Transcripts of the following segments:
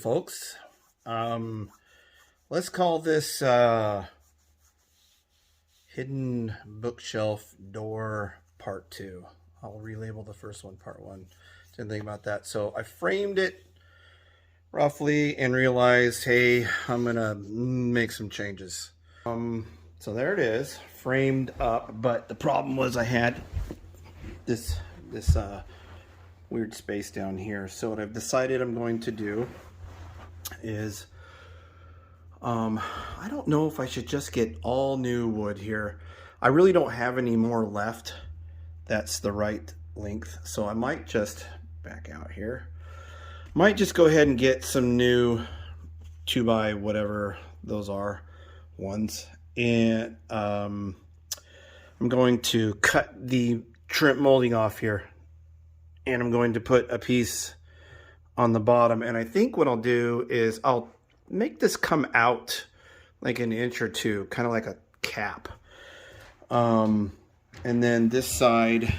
folks. Let's call this hidden bookshelf door part 2. I'll relabel the first one part 1. Didn't think about that. So I framed it roughly and realized, hey, I'm gonna make some changes. So there it is, framed up. But the problem was I had this weird space down here. So what I've decided I'm going to do is I don't know if I should just get all new wood here. I really don't have any more left that's the right length, so I might just back out here. Might just go ahead and get some new 2x whatever those are ones, and I'm going to cut the trim molding off here, and I'm going to put a piece on the bottom. And I think what I'll do is I'll make this come out like an inch or two, kind of like a cap. And then this side,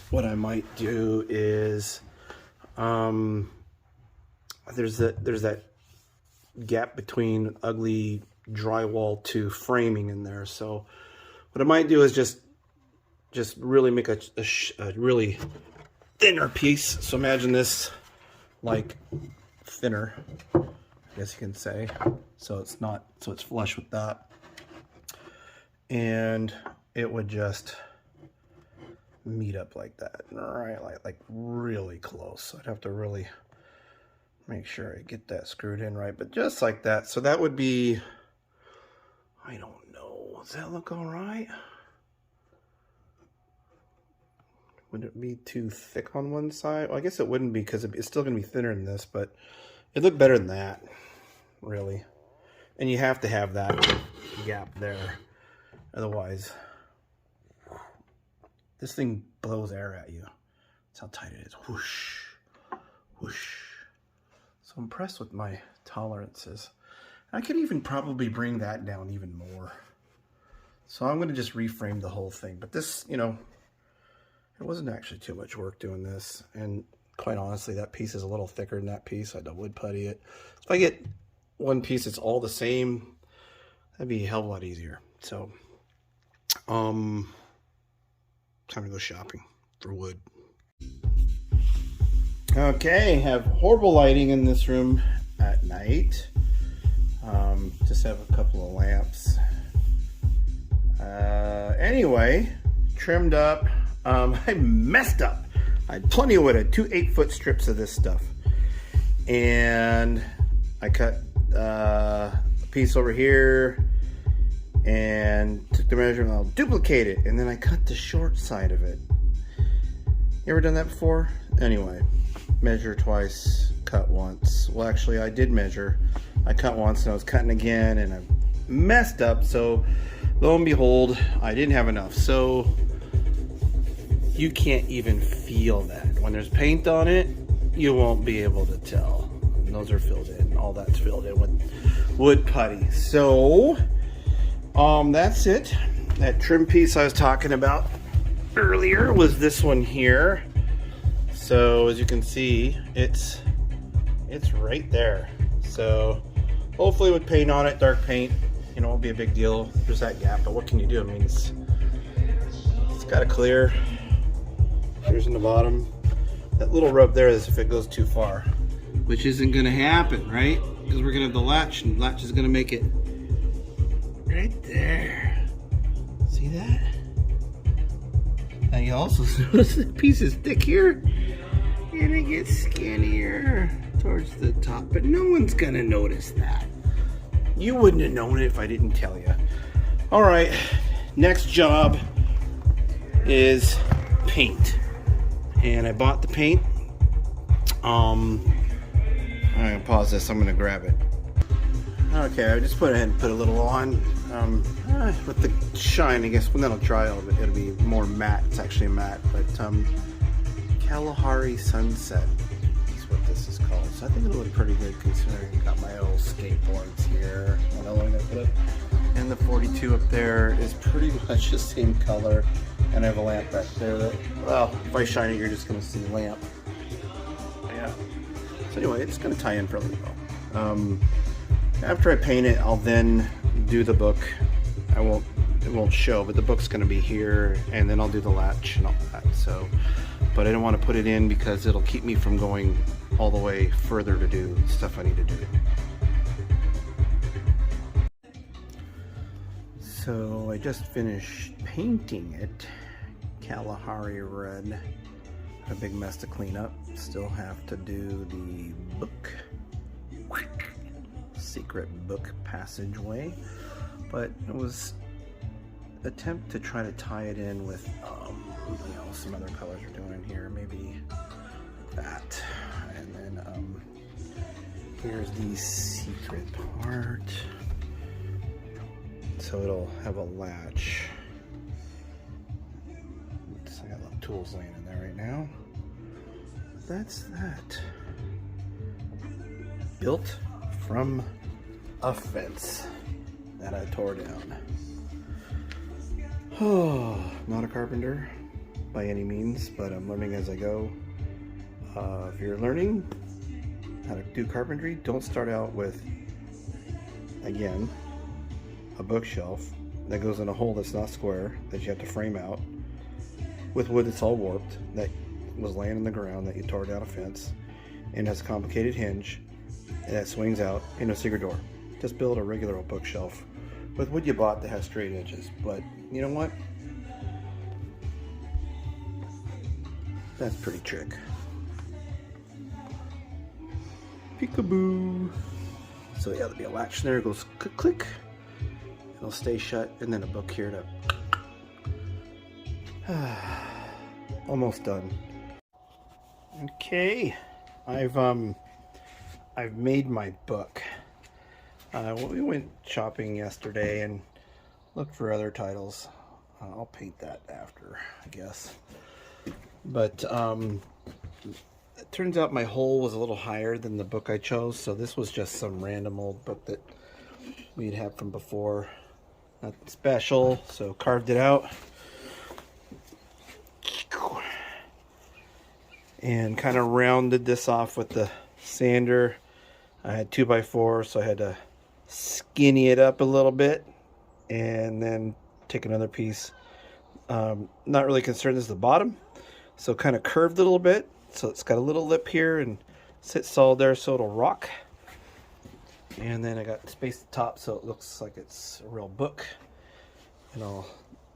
what I might do is there's that gap between ugly drywall to framing in there. So what I might do is just really make a really thinner piece. So imagine this like thinner, I guess you can say. So it's flush with that. And it would just meet up like that, right? Like really close. So I'd have to really make sure I get that screwed in right, but just like that. So that would be, I don't know, does that look all right? Would it be too thick on one side? Well, I guess it wouldn't be, because it's still going to be thinner than this, but it looked better than that, really. And you have to have that gap there. Otherwise, this thing blows air at you. That's how tight it is. Whoosh, whoosh. So I'm impressed with my tolerances. I could even probably bring that down even more. So I'm going to just reframe the whole thing. But this, you know, it wasn't actually too much work doing this, and quite honestly, that piece is a little thicker than that piece. I had to wood putty it. If I get one piece that's all the same, that'd be a hell of a lot easier. So, time to go shopping for wood. Okay, have horrible lighting in this room at night. Just have a couple of lamps. Anyway, trimmed up. I messed up. I had plenty of wood. I had 2 8-foot strips of this stuff. And I cut a piece over here and took the measurement. I'll duplicate it. And then I cut the short side of it. You ever done that before? Anyway, measure twice, cut once. Well, actually, I did measure. I cut once and I was cutting again and I messed up. So lo and behold, I didn't have enough. So you can't even feel that. When there's paint on it, you won't be able to tell. And those are filled in. All that's filled in with wood putty. So, that's it. That trim piece I was talking about earlier was this one here. So, as you can see, it's right there. So, hopefully with paint on it, dark paint, you know, it won't be a big deal. There's that gap, but what can you do? I mean, it's got to clear. Here's in the bottom. That little rub there is if it goes too far, which isn't going to happen, right? Because we're going to have the latch, and the latch is going to make it right there. See that? Now you also notice the piece is thick here, and it gets skinnier towards the top, but no one's going to notice that. You wouldn't have known it if I didn't tell you. All right, next job is paint. And I bought the paint. I'm gonna pause this. I'm gonna grab it. Okay, I just put a little on with the shine. I guess when that'll dry, it'll be more matte. It's actually matte, but Kalahari Sunset is what this is called. So I think it'll look pretty good considering I got my old skateboards here. And the 42 up there is pretty much the same color. And I have a lamp back there that, well, if I shine it, you're just going to see lamp. Yeah. So anyway, it's going to tie in fairly well. After I paint it, I'll then do the book. It won't show, but the book's going to be here, and then I'll do the latch and all that. So, but I don't want to put it in because it'll keep me from going all the way further to do stuff I need to do. So I just finished painting it, Kalahari red. A big mess to clean up. Still have to do the book, secret book passageway, but it was an attempt to try to tie it in with you know, some other colors we're doing in here, maybe that, and then here's the secret part. So it'll have a latch. I got a lot of tools laying in there right now. That's that. Built from a fence that I tore down. Oh, not a carpenter by any means, but I'm learning as I go. If you're learning how to do carpentry, don't start out with, again, a bookshelf that goes in a hole that's not square, that you have to frame out, with wood that's all warped, that was laying in the ground, that you tore down a fence, and has a complicated hinge, and that swings out in a secret door. Just build a regular old bookshelf with wood you bought that has straight edges. But you know what? That's a pretty trick. Peekaboo. So yeah, there'll be a latch there. It goes click, click. It'll stay shut, and then a book here to. Almost done. Okay, I've made my book. We went shopping yesterday and looked for other titles. I'll paint that after, I guess. But it turns out my hole was a little higher than the book I chose, so this was just some random old book that we'd had from before. Nothing special, so carved it out. And kind of rounded this off with the sander. I had 2x4, so I had to skinny it up a little bit and then take another piece. Not really concerned as the bottom, so kind of curved it a little bit, so it's got a little lip here and sits solid there so it'll rock. And then I got space at the top so it looks like it's a real book. And I'll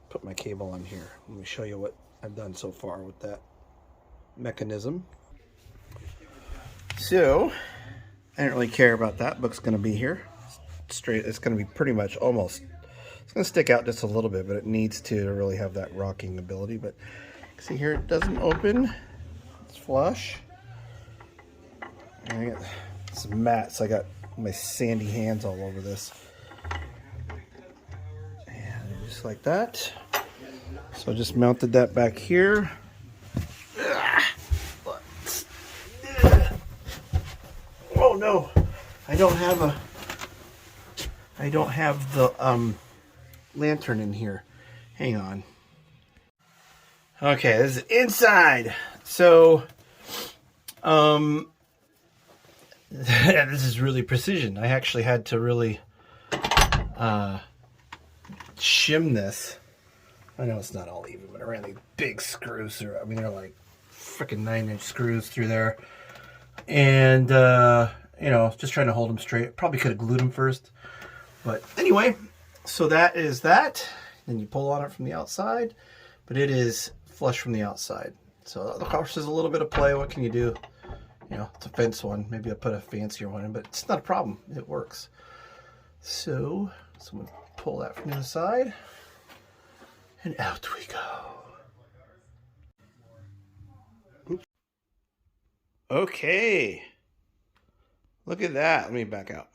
put my cable on here. Let me show you what I've done so far with that mechanism. So I don't really care about that. Book's going to be here straight. It's going to be pretty much almost, it's going to stick out just a little bit, but it needs to really have that rocking ability. But see here, it doesn't open. It's flush. And I got some mats. I got my sandy hands all over this, and just like that. So I just mounted that back here. Oh no, I don't have the lantern in here. Hang on. Okay, this is inside. So this is really precision. I actually had to really shim this. I know it's not all even, but I ran these big screws through. I mean, they're like freaking 9-inch screws through there. And, you know, just trying to hold them straight. Probably could have glued them first. But anyway, so that is that. Then you pull on it from the outside. But it is flush from the outside. So, of course, there's a little bit of play. What can you do? You know, it's a fence one. Maybe I'll put a fancier one in, but it's not a problem. It works. So I'm going to pull that from the other side. And out we go. Oops. Okay. Look at that. Let me back out.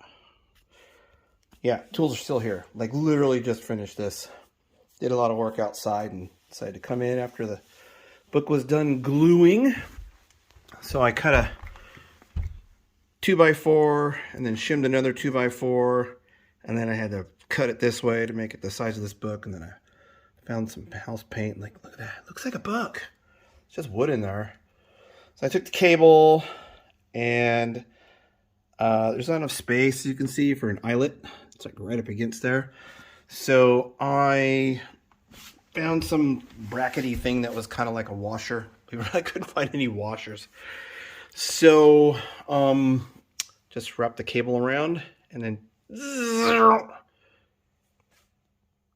Yeah, tools are still here. Like literally just finished this. Did a lot of work outside and decided to come in after the book was done gluing. So I cut a 2x4 and then shimmed another 2x4. And then I had to cut it this way to make it the size of this book. And then I found some house paint. Like, look at that. It looks like a book. It's just wood in there. So I took the cable And there's not enough space, you can see, for an eyelet. It's like right up against there. So I found some brackety thing that was kind of like a washer. We really couldn't find any washers. So just wrap the cable around and then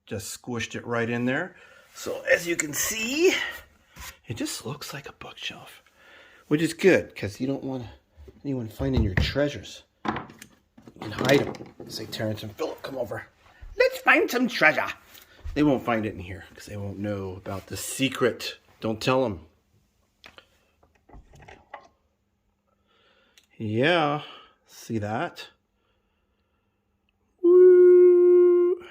just squished it right in there. So as you can see, it just looks like a bookshelf, which is good because you don't want anyone finding your treasures. You can hide them. Say, Terrence and Philip, come over. Let's find some treasure. They won't find it in here because they won't know about the secret. Don't tell them. Yeah, see that? Woo!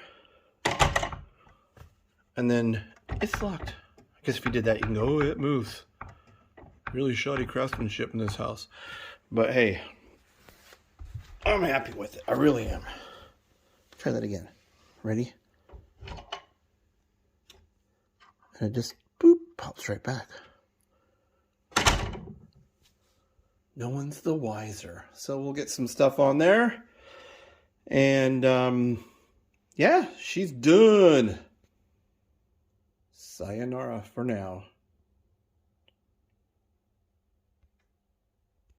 And then it's locked. I guess if you did that, you can go, oh, it moves. Really shoddy craftsmanship in this house. But hey, I'm happy with it. I really am. Try that again. Ready? And it just, boop, pops right back. No one's the wiser. So we'll get some stuff on there. And, yeah, she's done. Sayonara for now.